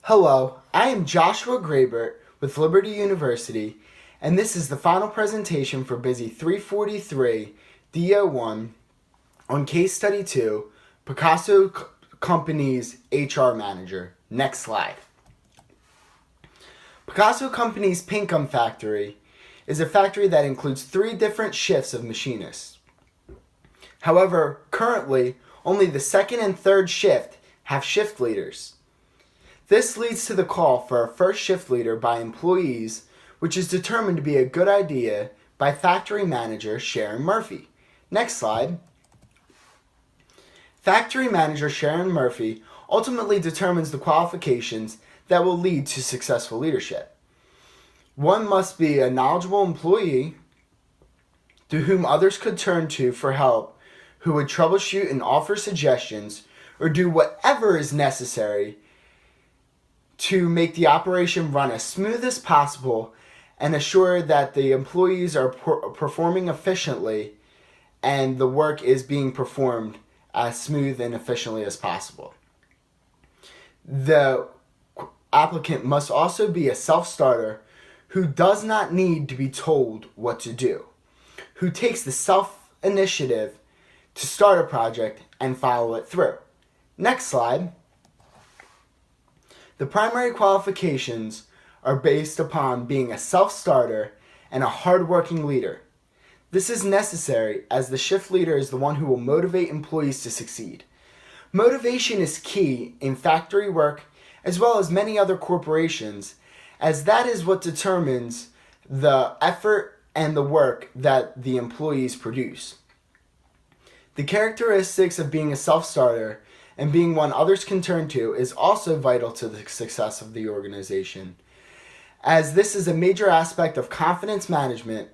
Hello, I am Joshua Grabert with Liberty University, and this is the final presentation for BUSI 343 DO1 on Case Study 2, Picasso Company's HR Manager. Next slide. Picasso Company's paint gum factory is a factory that includes 3 different shifts of machinists. However, currently, only the second and third shift have shift leaders. This leads to the call for a first shift leader by employees, which is determined to be a good idea by factory manager Sharon Murphy. Next slide. Factory manager Sharon Murphy ultimately determines the qualifications that will lead to successful leadership. One must be a knowledgeable employee to whom others could turn to for help, who would troubleshoot and offer suggestions or do whatever is necessary to make the operation run as smooth as possible and assure that the employees are performing efficiently and the work is being performed as smooth and efficiently as possible. The applicant must also be a self-starter who does not need to be told what to do, who takes the self-initiative to start a project and follow it through. Next slide. The primary qualifications are based upon being a self-starter and a hard-working leader. This is necessary as the shift leader is the one who will motivate employees to succeed. Motivation is key in factory work as well as many other corporations, as that is what determines the effort and the work that the employees produce. The characteristics of being a self-starter and being one others can turn to is also vital to the success of the organization, as this is a major aspect of confidence management,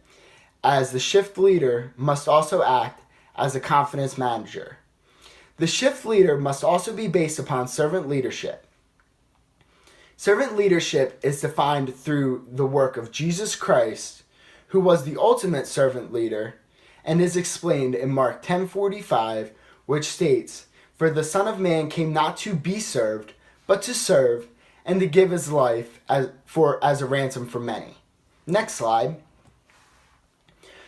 as the shift leader must also act as a confidence manager. The shift leader must also be based upon servant leadership. Servant leadership is defined through the work of Jesus Christ, who was the ultimate servant leader, and is explained in Mark 10:45, which states, "For the Son of Man came not to be served, but to serve, and to give his life as a ransom for many." Next slide.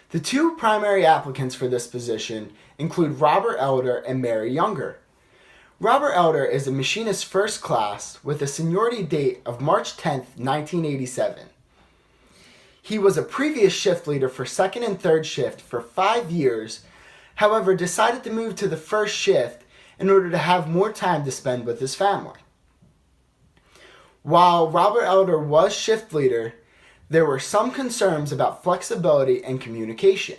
The 2 primary applicants for this position include Robert Elder and Mary Younger. Robert Elder is a machinist first class with a seniority date of March 10, 1987. He was a previous shift leader for second and third shift for 5 years, however decided to move to the first shift in order to have more time to spend with his family. While Robert Elder was shift leader, there were some concerns about flexibility and communication.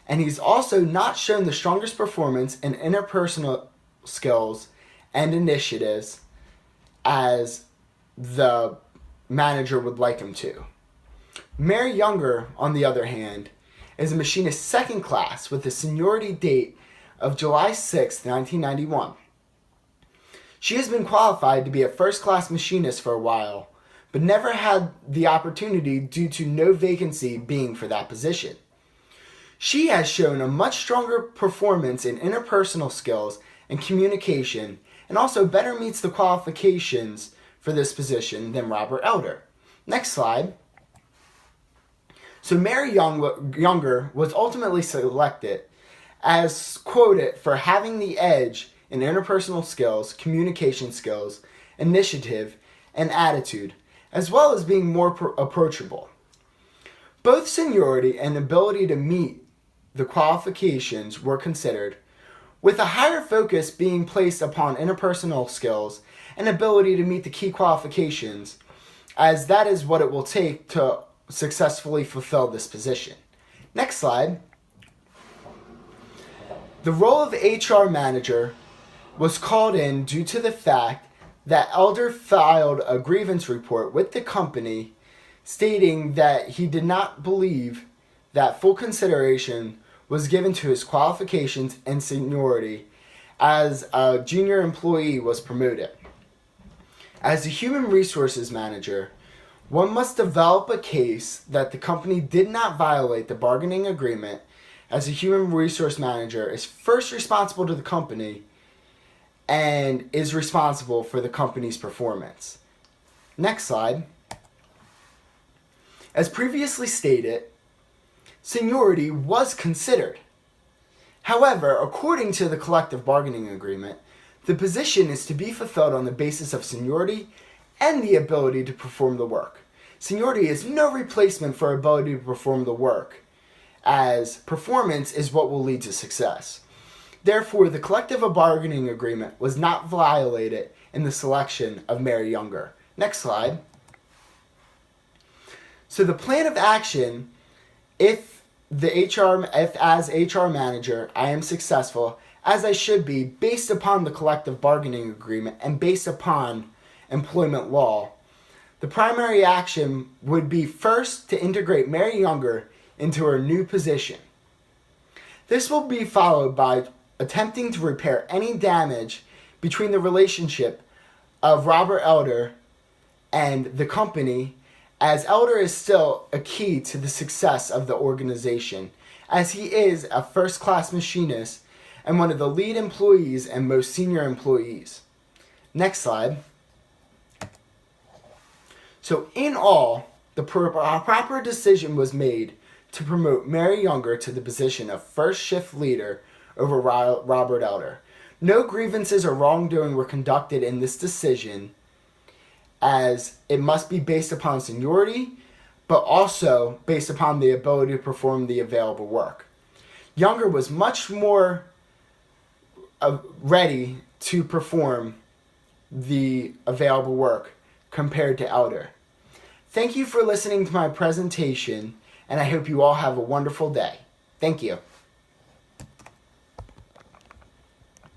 And he's also not shown the strongest performance in interpersonal skills and initiatives as the manager would like him to. Mary Younger, on the other hand, is a machinist second class with a seniority date of July 6, 1991. She has been qualified to be a first-class machinist for a while, but never had the opportunity due to no vacancy being for that position. She has shown a much stronger performance in interpersonal skills and communication, and also better meets the qualifications for this position than Robert Elder. Next slide. So Mary Younger was ultimately selected as quoted for having the edge in interpersonal skills, communication skills, initiative, and attitude, as well as being more approachable. Both seniority and ability to meet the qualifications were considered, with a higher focus being placed upon interpersonal skills and ability to meet the key qualifications, as that is what it will take to successfully fulfill this position. Next slide. The role of HR manager was called in due to the fact that Elder filed a grievance report with the company stating that he did not believe that full consideration was given to his qualifications and seniority as a junior employee was promoted. As a human resources manager, one must develop a case that the company did not violate the bargaining agreement, as a human resource manager is first responsible to the company and is responsible for the company's performance. Next slide. As previously stated, seniority was considered. However, according to the collective bargaining agreement, the position is to be fulfilled on the basis of seniority and the ability to perform the work. Seniority is no replacement for ability to perform the work, as performance is what will lead to success. Therefore, the collective bargaining agreement was not violated in the selection of Mary Younger. Next slide. So the plan of action, if as HR manager I am successful, as I should be, based upon the collective bargaining agreement and based upon employment law, the primary action would be first to integrate Mary Younger into her new position. This will be followed by attempting to repair any damage between the relationship of Robert Elder and the company, as Elder is still a key to the success of the organization, as he is a first-class machinist and one of the lead employees and most senior employees. Next slide. So in all, the proper decision was made to promote Mary Younger to the position of first shift leader over Robert Elder. No grievances or wrongdoing were conducted in this decision, as it must be based upon seniority, but also based upon the ability to perform the available work. Younger was much more ready to perform the available work compared to Elder. Thank you for listening to my presentation, and I hope you all have a wonderful day. Thank you.